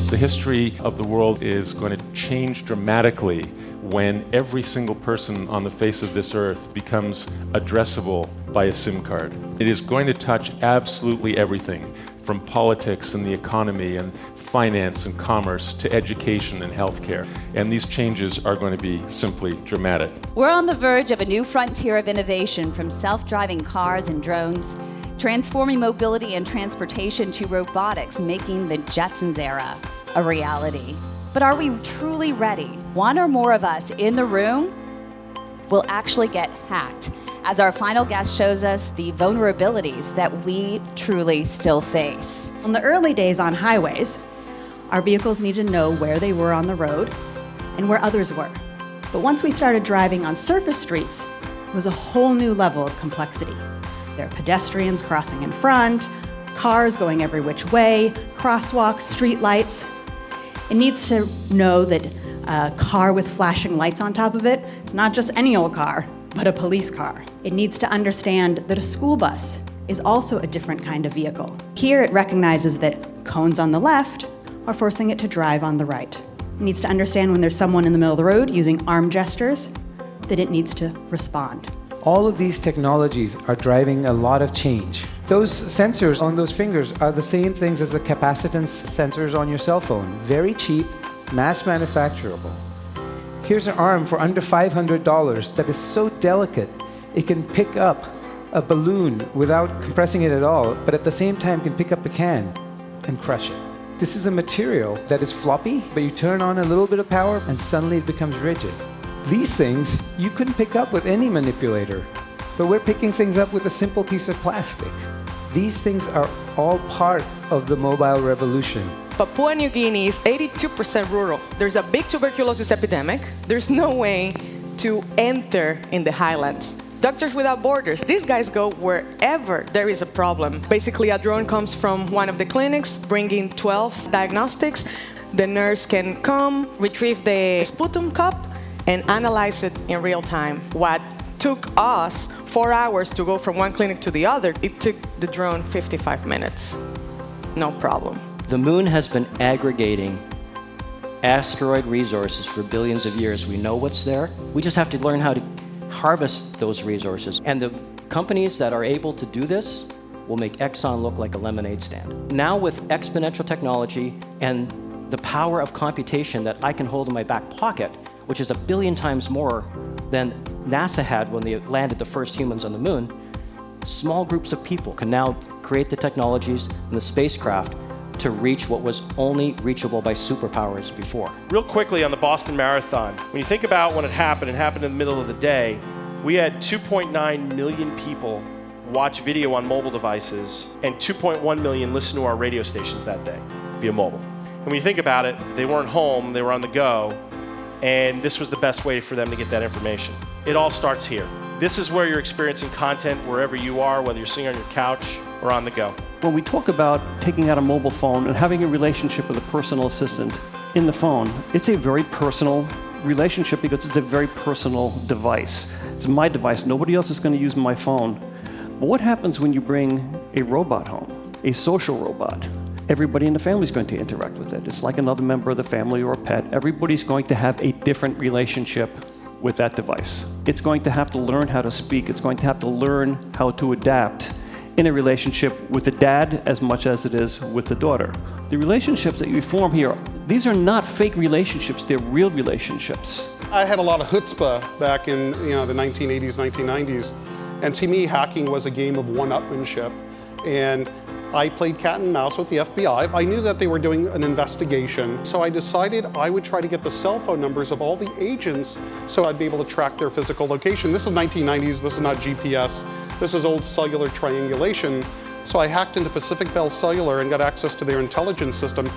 The history of the world is going to change dramatically when every single person on the face of this earth becomes addressable by a SIM card. It is going to touch absolutely everything, from politics and the economy and finance and commerce to education and healthcare. And these changes are going to be simply dramatic. We're on the verge of a new frontier of innovation, from self-driving cars and drones, transforming mobility and transportation, to robotics, making the Jetsons era a reality. But are we truly ready? One or more of us in the room will actually get hacked, as our final guest shows us the vulnerabilities that we truly still face. In the early days on highways, our vehicles needed to know where they were on the road and where others were. But once we started driving on surface streets, it was a whole new level of complexity. There are pedestrians crossing in front, cars going every which way, crosswalks, street lights. It needs to know that a car with flashing lights on top of it is not just any old car, but a police car. It needs to understand that a school bus is also a different kind of vehicle. Here it recognizes that cones on the left are forcing it to drive on the right. It needs to understand when there's someone in the middle of the road using arm gestures, that it needs to respond. All of these technologies are driving a lot of change. Those sensors on those fingers are the same things as the capacitance sensors on your cell phone. Very cheap, mass manufacturable. Here's an arm for under $500 that is so delicate, it can pick up a balloon without compressing it at all, but at the same time can pick up a can and crush it. This is a material that is floppy, but you turn on a little bit of power and suddenly it becomes rigid. These things you couldn't pick up with any manipulator, but we're picking things up with a simple piece of plastic. These things are all part of the mobile revolution. Papua New Guinea is 82% rural. There's a big tuberculosis epidemic. There's no way to enter in the highlands. Doctors Without Borders, these guys go wherever there is a problem. Basically, a drone comes from one of the clinics, bringing 12 diagnostics. The nurse can come, retrieve the sputum cup, and analyze it in real time. What took us 4 hours to go from one clinic to the other, it took the drone 55 minutes. No problem. The moon has been aggregating asteroid resources for billions of years. We know what's there. We just have to learn how to harvest those resources. And the companies that are able to do this will make Exxon look like a lemonade stand. Now with exponential technology and the power of computation that I can hold in my back pocket, which is 1 billion times more than NASA had when they landed the first humans on the moon, small groups of people can now create the technologies and the spacecraft to reach what was only reachable by superpowers before. Real quickly on the Boston Marathon, when you think about when it happened in the middle of the day, we had 2.9 million people watch video on mobile devices and 2.1 million listen to our radio stations that day via mobile. And when you think about it, they weren't home, they were on the go, and this was the best way for them to get that information. It all starts here. This is where you're experiencing content wherever you are, whether you're sitting on your couch or on the go. When we talk about taking out a mobile phone and having a relationship with a personal assistant in the phone, it's a very personal relationship because it's a very personal device. It's my device. Nobody else is going to use my phone. But what happens when you bring a robot home, a social robot? Everybody in the family is going to interact with it. It's like another member of the family or a pet. Everybody's going to have a different relationship with that device. It's going to have to learn how to speak. It's going to have to learn how to adapt in a relationship with the dad as much as it is with the daughter. The relationships that you form here, these are not fake relationships, they're real relationships. I had a lot of chutzpah back in the 1980s, 1990s, and to me hacking was a game of one-upmanship. And I played cat and mouse with the FBI. I knew that they were doing an investigation, so I decided I would try to get the cell phone numbers of all the agents so I'd be able to track their physical location. This is 1990s, this is not GPS. This is old cellular triangulation. So I hacked into Pacific Bell Cellular and got access to their intelligence system.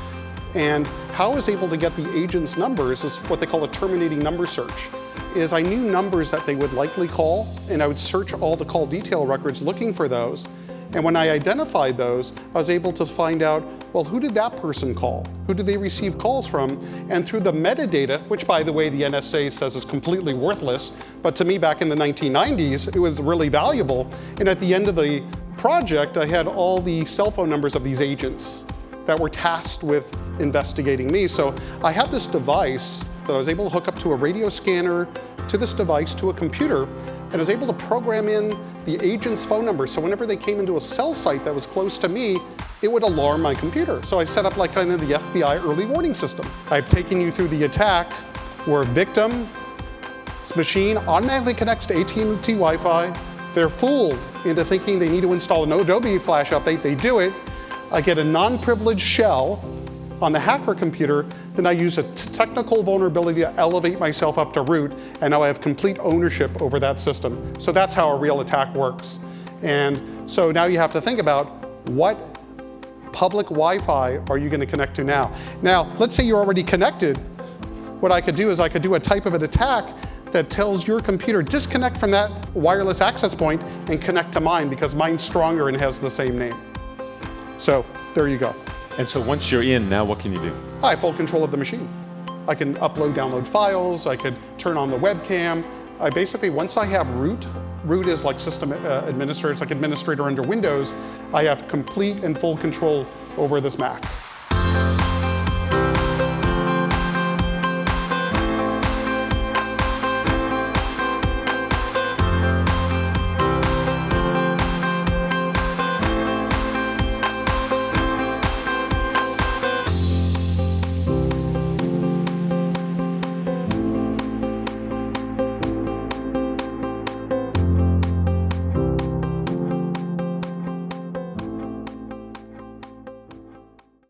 And how I was able to get the agents' numbers is what they call a terminating number search. Is I knew numbers that they would likely call, and I would search all the call detail records looking for those. And when I identified those, I was able to find out, well, who did that person call? Who did they receive calls from? And through the metadata, which by the way, the NSA says is completely worthless, but to me back in the 1990s, it was really valuable. And at the end of the project, I had all the cell phone numbers of these agents that were tasked with investigating me. So I had this device that I was able to hook up to a radio scanner, to this device, to a computer, and I was able to program in the agent's phone number. So whenever they came into a cell site that was close to me, it would alarm my computer. So I set up like kind of the FBI early warning system. I've taken you through the attack where a victim's machine automatically connects to AT&T Wi-Fi. They're fooled into thinking they need to install an Adobe Flash update. They do it. I get a non-privileged shell on the hacker computer, then I use a technical vulnerability to elevate myself up to root, and now I have complete ownership over that system. So that's how a real attack works. And so now you have to think about what public Wi-Fi are you going to connect to now? Now, let's say you're already connected. What I could do is I could do a type of an attack that tells your computer, disconnect from that wireless access point and connect to mine because mine's stronger and has the same name. So there you go. And so once you're in, now what can you do? I have full control of the machine. I can upload, download files. I could turn on the webcam. I basically, once I have root is like system administrator, it's like administrator under Windows. I have complete and full control over this Mac.